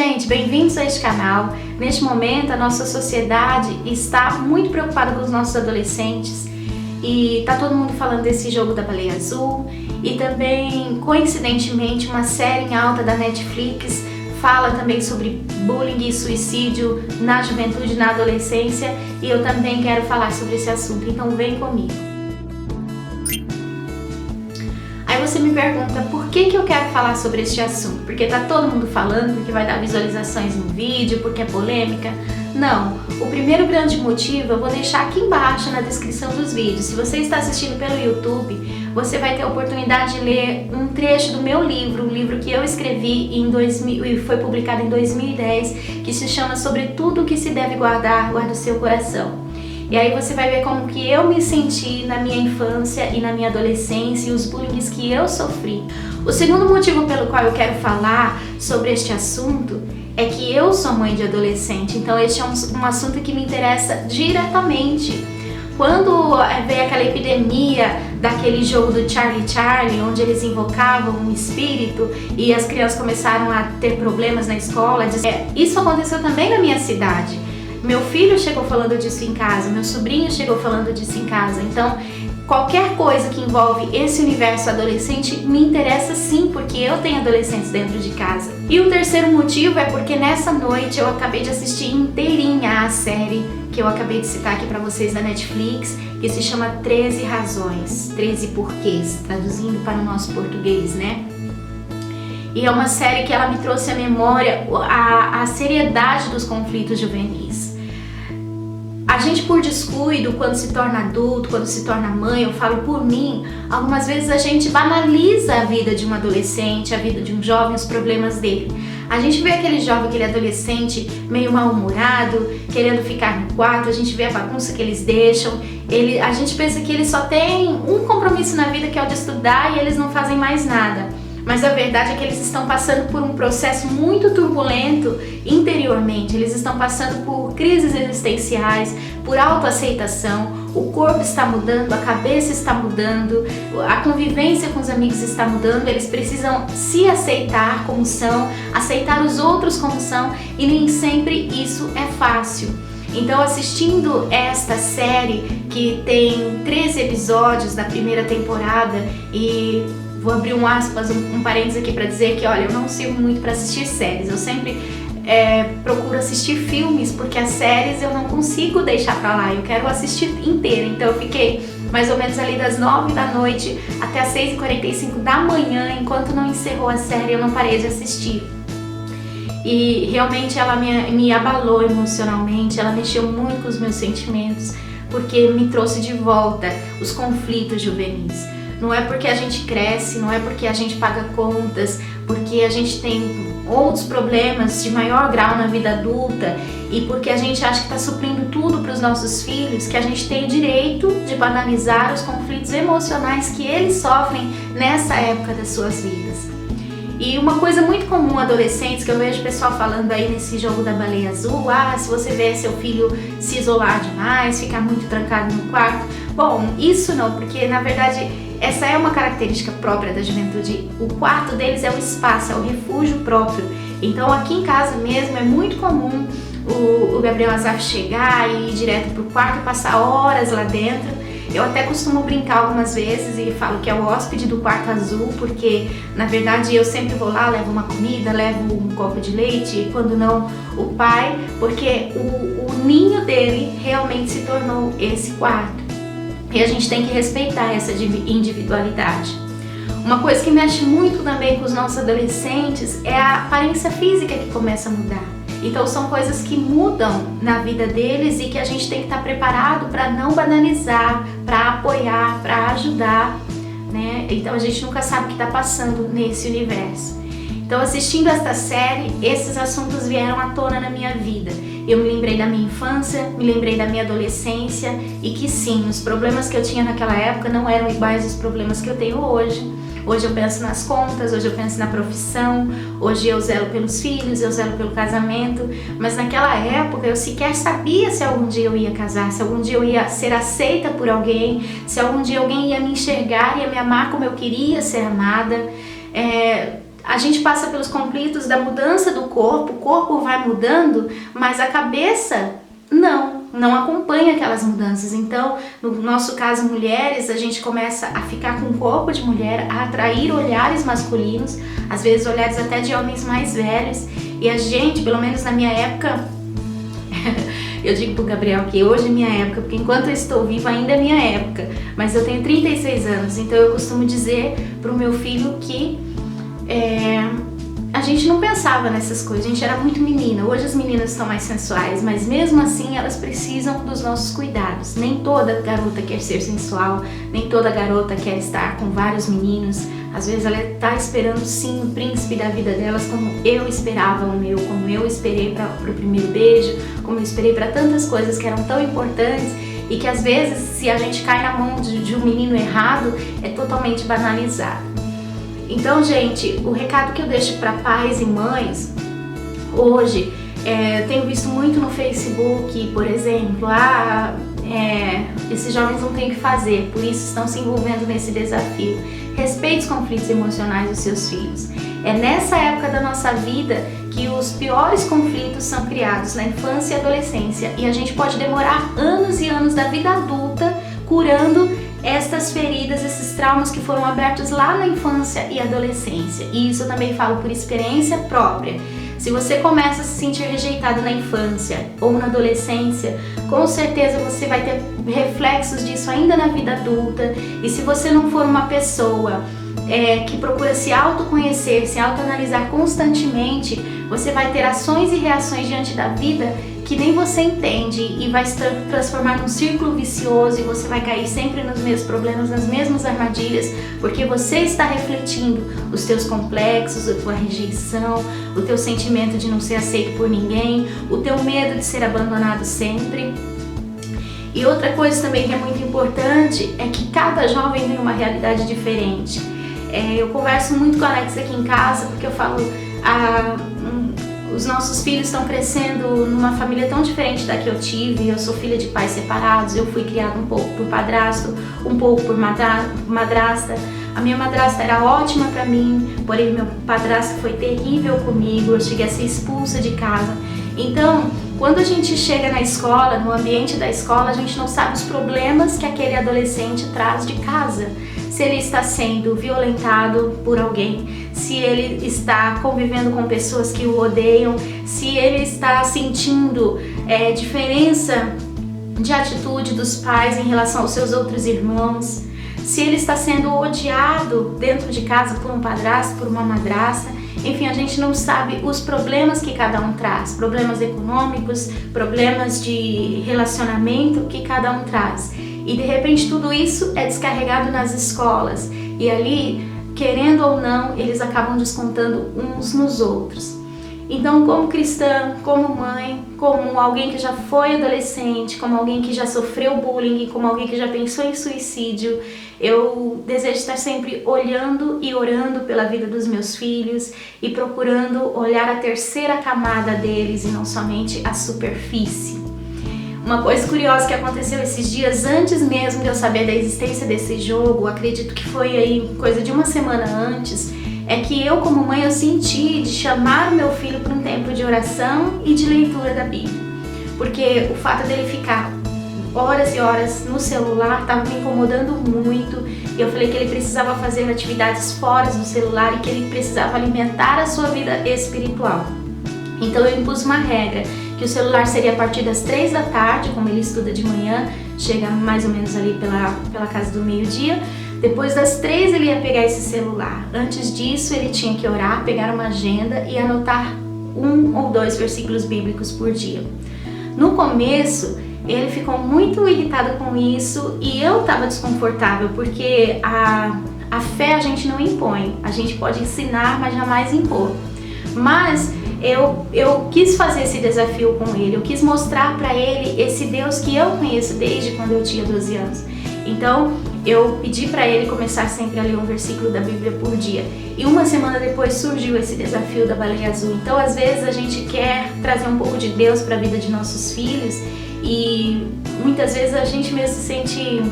gente, bem-vindos a este canal. Neste momento a nossa sociedade está muito preocupada com os nossos adolescentes e tá todo mundo falando desse jogo da baleia azul, e também, coincidentemente, uma série em alta da Netflix fala também sobre bullying e suicídio na juventude, na adolescência, e eu também quero falar sobre esse assunto, então vem comigo. Aí você me pergunta por que eu quero falar sobre este assunto? Porque tá todo mundo falando, porque vai dar visualizações no vídeo, porque é polêmica? Não, o primeiro grande motivo eu vou deixar aqui embaixo na descrição dos vídeos. Se você está assistindo pelo YouTube, você vai ter a oportunidade de ler um trecho do meu livro, um livro que eu escrevi em 2000 e foi publicado em 2010, que se chama Sobre Tudo o que se deve guardar, guarda o seu coração. E aí você vai ver como que eu me senti na minha infância e na minha adolescência e os bullying que eu sofri. O segundo motivo pelo qual eu quero falar sobre este assunto é que eu sou mãe de adolescente, então este é um assunto que me interessa diretamente. Quando veio aquela epidemia daquele jogo do Charlie, onde eles invocavam um espírito e as crianças começaram a ter problemas na escola, isso aconteceu também na minha cidade. Meu filho chegou falando disso em casa, meu sobrinho chegou falando disso em casa. Então, qualquer coisa que envolve esse universo adolescente me interessa sim, porque eu tenho adolescentes dentro de casa. E o terceiro motivo é porque nessa noite eu acabei de assistir inteirinha a série que eu acabei de citar aqui pra vocês da Netflix, que se chama 13 Razões, 13 Porquês, traduzindo para o nosso português, né? E é uma série que ela me trouxe à memória a seriedade dos conflitos juvenis. A gente, por descuido, quando se torna adulto, quando se torna mãe, eu falo por mim, algumas vezes a gente banaliza a vida de um adolescente, a vida de um jovem, os problemas dele. A gente vê aquele jovem, aquele adolescente meio mal-humorado, querendo ficar no quarto, a gente vê a bagunça que eles deixam, a gente pensa que eles só têm um compromisso na vida, que é o de estudar, e eles não fazem mais nada. Mas a verdade é que eles estão passando por um processo muito turbulento interiormente. Eles estão passando por crises existenciais, por autoaceitação, o corpo está mudando, a cabeça está mudando, a convivência com os amigos está mudando, eles precisam se aceitar como são, aceitar os outros como são, e nem sempre isso é fácil. Então, assistindo esta série, que tem 13 episódios da primeira temporada, e vou abrir um aspas, um parênteses aqui para dizer que, olha, eu não sirvo muito para assistir séries, eu sempre procuro assistir filmes, porque as séries eu não consigo deixar para lá, eu quero assistir inteira. Então eu fiquei mais ou menos ali das 9 da noite até as 6h45 da manhã, enquanto não encerrou a série, eu não parei de assistir. E realmente ela me abalou emocionalmente, ela mexeu muito com os meus sentimentos, porque me trouxe de volta os conflitos juvenis. Não é porque a gente cresce, não é porque a gente paga contas, porque a gente tem outros problemas de maior grau na vida adulta e porque a gente acha que está suprindo tudo para os nossos filhos, que a gente tem o direito de banalizar os conflitos emocionais que eles sofrem nessa época das suas vidas. E uma coisa muito comum adolescentes, que eu vejo o pessoal falando aí nesse jogo da baleia azul, se você vê seu filho se isolar demais, ficar muito trancado no quarto. Bom, isso não, porque na verdade essa é uma característica própria da juventude. O quarto deles é o espaço, é o refúgio próprio. Então aqui em casa mesmo é muito comum o Gabriel Azaf chegar e ir direto pro quarto e passar horas lá dentro. Eu até costumo brincar algumas vezes e falo que é o hóspede do quarto azul, porque na verdade eu sempre vou lá, levo uma comida, levo um copo de leite, e quando não, o pai, porque o ninho dele realmente se tornou esse quarto. E a gente tem que respeitar essa individualidade. Uma coisa que mexe muito também com os nossos adolescentes é a aparência física que começa a mudar. Então são coisas que mudam na vida deles e que a gente tem que estar preparado para não banalizar, para apoiar, para ajudar, né? Então a gente nunca sabe o que está passando nesse universo. Então, assistindo esta série, esses assuntos vieram à tona na minha vida. Eu me lembrei da minha infância, me lembrei da minha adolescência e que sim, os problemas que eu tinha naquela época não eram iguais aos problemas que eu tenho hoje. Hoje eu penso nas contas, hoje eu penso na profissão, hoje eu zelo pelos filhos, eu zelo pelo casamento, mas naquela época eu sequer sabia se algum dia eu ia casar, se algum dia eu ia ser aceita por alguém, se algum dia alguém ia me enxergar, ia me amar como eu queria ser amada. a gente passa pelos conflitos da mudança do corpo, o corpo vai mudando, mas a cabeça não acompanha aquelas mudanças. Então, no nosso caso, mulheres, a gente começa a ficar com o corpo de mulher, a atrair olhares masculinos, às vezes olhares até de homens mais velhos. E a gente, pelo menos na minha época, eu digo pro Gabriel que hoje é minha época, porque enquanto eu estou viva ainda é minha época, mas eu tenho 36 anos, então eu costumo dizer pro meu filho que a gente não pensava nessas coisas, a gente era muito menina. Hoje as meninas estão mais sensuais, mas mesmo assim elas precisam dos nossos cuidados. Nem toda garota quer ser sensual, nem toda garota quer estar com vários meninos. Às vezes ela está esperando sim o príncipe da vida delas, como eu esperava o meu, como eu esperei para o primeiro beijo, como eu esperei para tantas coisas que eram tão importantes e que às vezes, se a gente cai na mão de um menino errado, é totalmente banalizado. Então, gente, o recado que eu deixo para pais e mães hoje, eu tenho visto muito no Facebook, por exemplo, esses jovens não têm o que fazer, por isso estão se envolvendo nesse desafio. Respeite os conflitos emocionais dos seus filhos. É nessa época da nossa vida que os piores conflitos são criados, na infância e adolescência, e a gente pode demorar anos e anos da vida adulta curando estas feridas, esses traumas que foram abertos lá na infância e adolescência. E isso eu também falo por experiência própria. Se você começa a se sentir rejeitado na infância ou na adolescência, com certeza você vai ter reflexos disso ainda na vida adulta. E se você não for uma pessoa que procura se autoconhecer, se autoanalisar constantemente, você vai ter ações e reações diante da vida que nem você entende e vai se transformar num círculo vicioso, e você vai cair sempre nos mesmos problemas, nas mesmas armadilhas, porque você está refletindo os teus complexos, a tua rejeição, o teu sentimento de não ser aceito por ninguém, o teu medo de ser abandonado sempre. E outra coisa também que é muito importante é que cada jovem tem uma realidade diferente. Eu converso muito com a Alex aqui em casa, porque eu falo, os nossos filhos estão crescendo numa família tão diferente da que eu tive. Eu sou filha de pais separados, eu fui criada um pouco por padrasto, um pouco por madrasta. A minha madrasta era ótima pra mim, porém meu padrasto foi terrível comigo, eu cheguei a ser expulsa de casa. Então, quando a gente chega na escola, no ambiente da escola, a gente não sabe os problemas que aquele adolescente traz de casa. Se ele está sendo violentado por alguém, se ele está convivendo com pessoas que o odeiam, se ele está sentindo diferença de atitude dos pais em relação aos seus outros irmãos, se ele está sendo odiado dentro de casa por um padrasto, por uma madrasta. Enfim, a gente não sabe os problemas que cada um traz, problemas econômicos, problemas de relacionamento que cada um traz. E de repente tudo isso é descarregado nas escolas, e ali, querendo ou não, eles acabam descontando uns nos outros. Então, como cristã, como mãe, como alguém que já foi adolescente, como alguém que já sofreu bullying, como alguém que já pensou em suicídio, eu desejo estar sempre olhando e orando pela vida dos meus filhos e procurando olhar a terceira camada deles e não somente a superfície. Uma coisa curiosa que aconteceu esses dias, antes mesmo de eu saber da existência desse jogo, acredito que foi aí coisa de uma semana antes, é que eu, como mãe, eu senti de chamar o meu filho para um tempo de oração e de leitura da Bíblia. Porque o fato dele ficar horas e horas no celular estava me incomodando muito, e eu falei que ele precisava fazer atividades fora do celular e que ele precisava alimentar a sua vida espiritual. Então eu impus uma regra, que o celular seria a partir das 3 da tarde, como ele estuda de manhã, chega mais ou menos ali pela casa do meio-dia. Depois das 3 ele ia pegar esse celular. Antes disso ele tinha que orar, pegar uma agenda e anotar 1 ou 2 versículos bíblicos por dia. No começo ele ficou muito irritado com isso e eu estava desconfortável, porque a fé a gente não impõe, a gente pode ensinar, mas jamais impor. Mas eu quis fazer esse desafio com ele, eu quis mostrar para ele esse Deus que eu conheço desde quando eu tinha 12 anos. Então eu pedi para ele começar sempre a ler um versículo da Bíblia por dia. E uma semana depois surgiu esse desafio da baleia azul. Então às vezes a gente quer trazer um pouco de Deus para a vida de nossos filhos e muitas vezes a gente mesmo se sente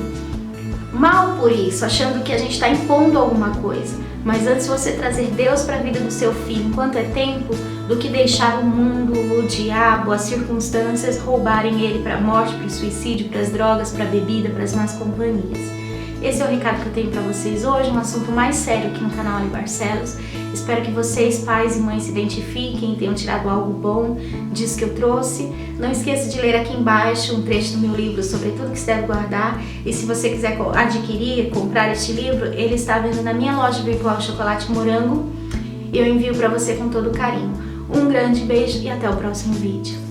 mal por isso, achando que a gente está impondo alguma coisa. Mas antes você trazer Deus para a vida do seu filho enquanto é tempo, do que deixar o mundo, o diabo, as circunstâncias roubarem ele para a morte, para o suicídio, para as drogas, para a bebida, para as más companhias. Esse é o recado que eu tenho para vocês hoje, um assunto mais sério aqui no canal Ali Barcelos. Espero que vocês, pais e mães, se identifiquem e tenham tirado algo bom disso que eu trouxe. Não esqueça de ler aqui embaixo um trecho do meu livro sobre tudo que se deve guardar. E se você quiser adquirir, comprar este livro, ele está à venda na minha loja virtual Chocolate Morango. Eu envio para você com todo carinho. Um grande beijo e até o próximo vídeo.